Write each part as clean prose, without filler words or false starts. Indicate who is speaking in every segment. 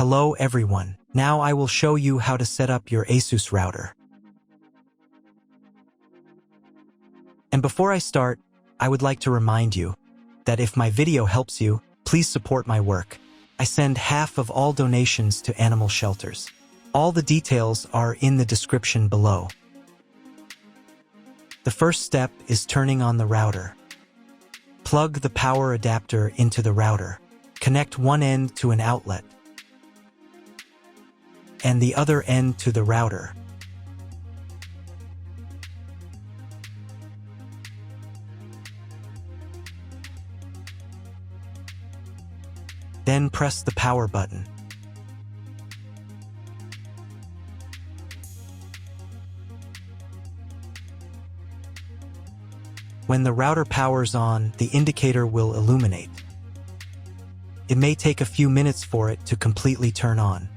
Speaker 1: Hello everyone. Now I will show you how to set up your ASUS router. And before I start, I would like to remind you that if my video helps you, please support my work. I send half of all donations to animal shelters. All the details are in the description below. The first step is turning on the router. Plug the power adapter into the router. Connect one end to an outlet and the other end to the router. Then press the power button. When the router powers on, the indicator will illuminate. It may take a few minutes for it to completely turn on.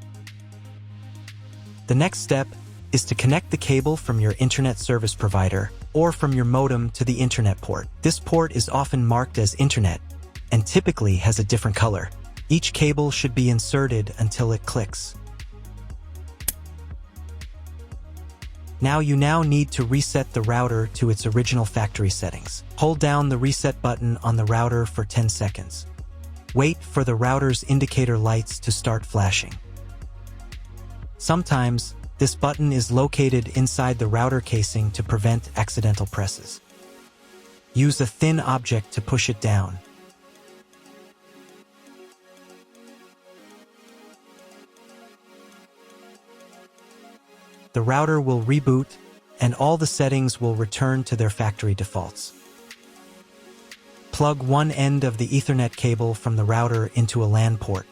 Speaker 1: The next step is to connect the cable from your internet service provider or from your modem to the internet port. This port is often marked as internet and typically has a different color. Each cable should be inserted until it clicks. You now need to reset the router to its original factory settings. Hold down the reset button on the router for 10 seconds. Wait for the router's indicator lights to start flashing. Sometimes, this button is located inside the router casing to prevent accidental presses. Use a thin object to push it down. The router will reboot, and all the settings will return to their factory defaults. Plug one end of the Ethernet cable from the router into a LAN port.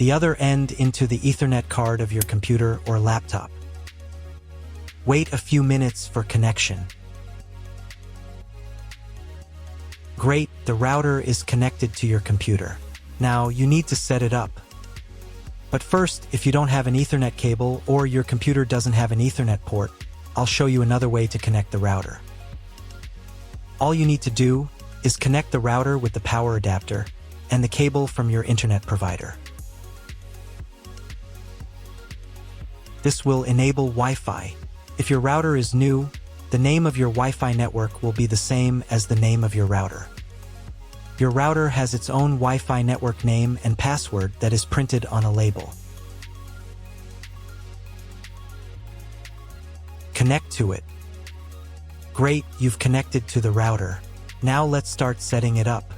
Speaker 1: The other end into the Ethernet card of your computer or laptop. Wait a few minutes for connection. Great, the router is connected to your computer. Now you need to set it up. But first, if you don't have an Ethernet cable or your computer doesn't have an Ethernet port, I'll show you another way to connect the router. All you need to do is connect the router with the power adapter and the cable from your internet provider. This will enable Wi-Fi. If your router is new, the name of your Wi-Fi network will be the same as the name of your router. Your router has its own Wi-Fi network name and password that is printed on a label. Connect to it. Great, you've connected to the router. Now let's start setting it up.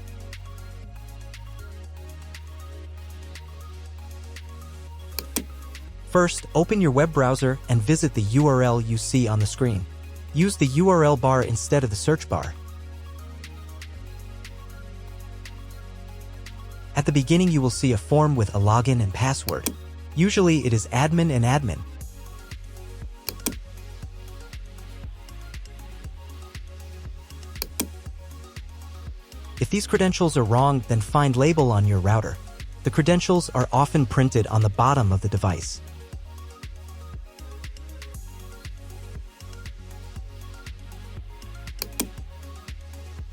Speaker 1: First, open your web browser and visit the URL you see on the screen. Use the URL bar instead of the search bar. At the beginning, you will see a form with a login and password. Usually, it is admin and admin. If these credentials are wrong, then find label on your router. The credentials are often printed on the bottom of the device.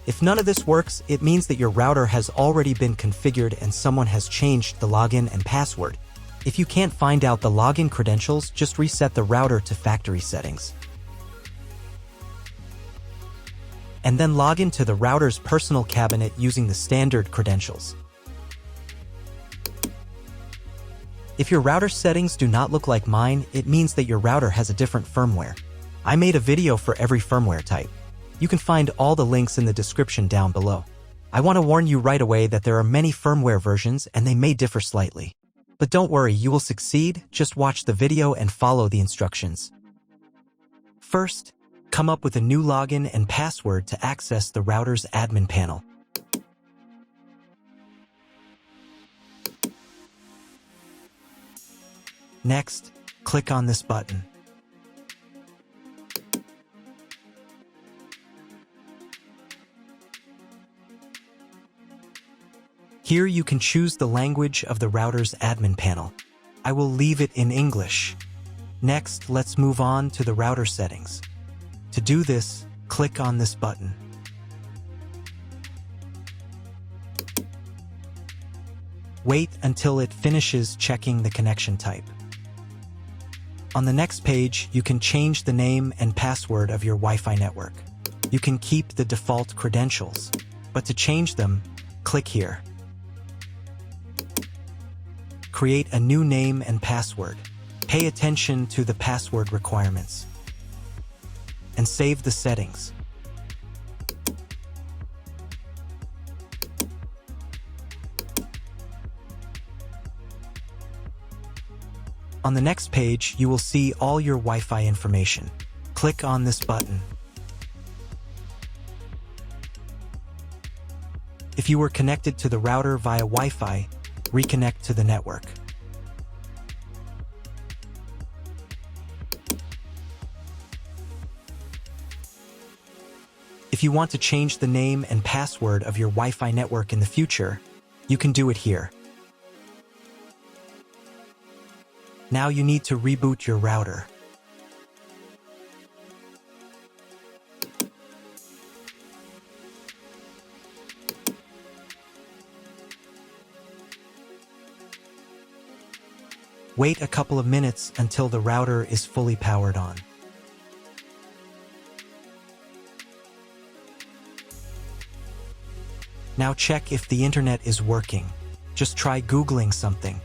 Speaker 1: If none of this works, it means that your router has already been configured and someone has changed the login and password. If you can't find out the login credentials, just reset the router to factory settings. And then log into the router's personal cabinet using the standard credentials. If your router settings do not look like mine, it means that your router has a different firmware. I made a video for every firmware type. You can find all the links in the description down below. I want to warn you right away that there are many firmware versions and they may differ slightly. But don't worry, you will succeed. Just watch the video and follow the instructions. First, come up with a new login and password to access the router's admin panel. Next, click on this button. Here you can choose the language of the router's admin panel. I will leave it in English. Next, let's move on to the router settings. To do this, click on this button. Wait until it finishes checking the connection type. On the next page, you can change the name and password of your Wi-Fi network. You can keep the default credentials, but to change them, click here. Create a new name and password. Pay attention to the password requirements. And save the settings. On the next page, you will see all your Wi-Fi information. Click on this button. If you were connected to the router via Wi-Fi, reconnect to the network. If you want to change the name and password of your Wi-Fi network in the future, you can do it here. Now you need to reboot your router. Wait a couple of minutes until the router is fully powered on. Now check if the internet is working. Just try Googling something.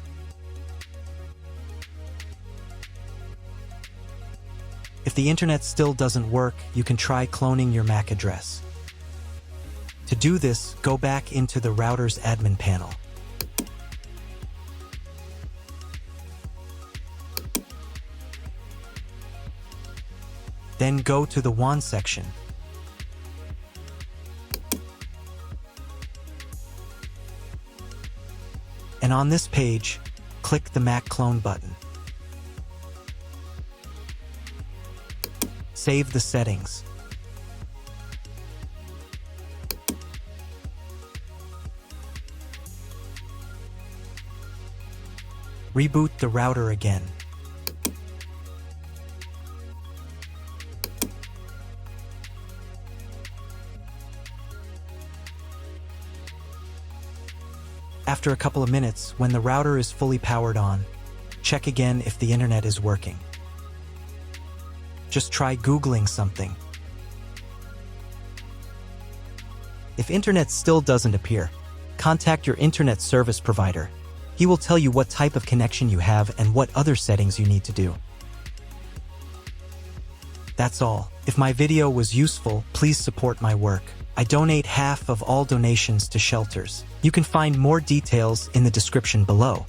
Speaker 1: If the internet still doesn't work, you can try cloning your MAC address. To do this, go back into the router's admin panel. Then go to the WAN section. And on this page, click the MAC clone button. Save the settings. Reboot the router again. After a couple of minutes, when the router is fully powered on, check again if the internet is working. Just try Googling something. If internet still doesn't appear, contact your internet service provider. He will tell you what type of connection you have and what other settings you need to do. That's all. If my video was useful, please support my work. I donate half of all donations to shelters. You can find more details in the description below.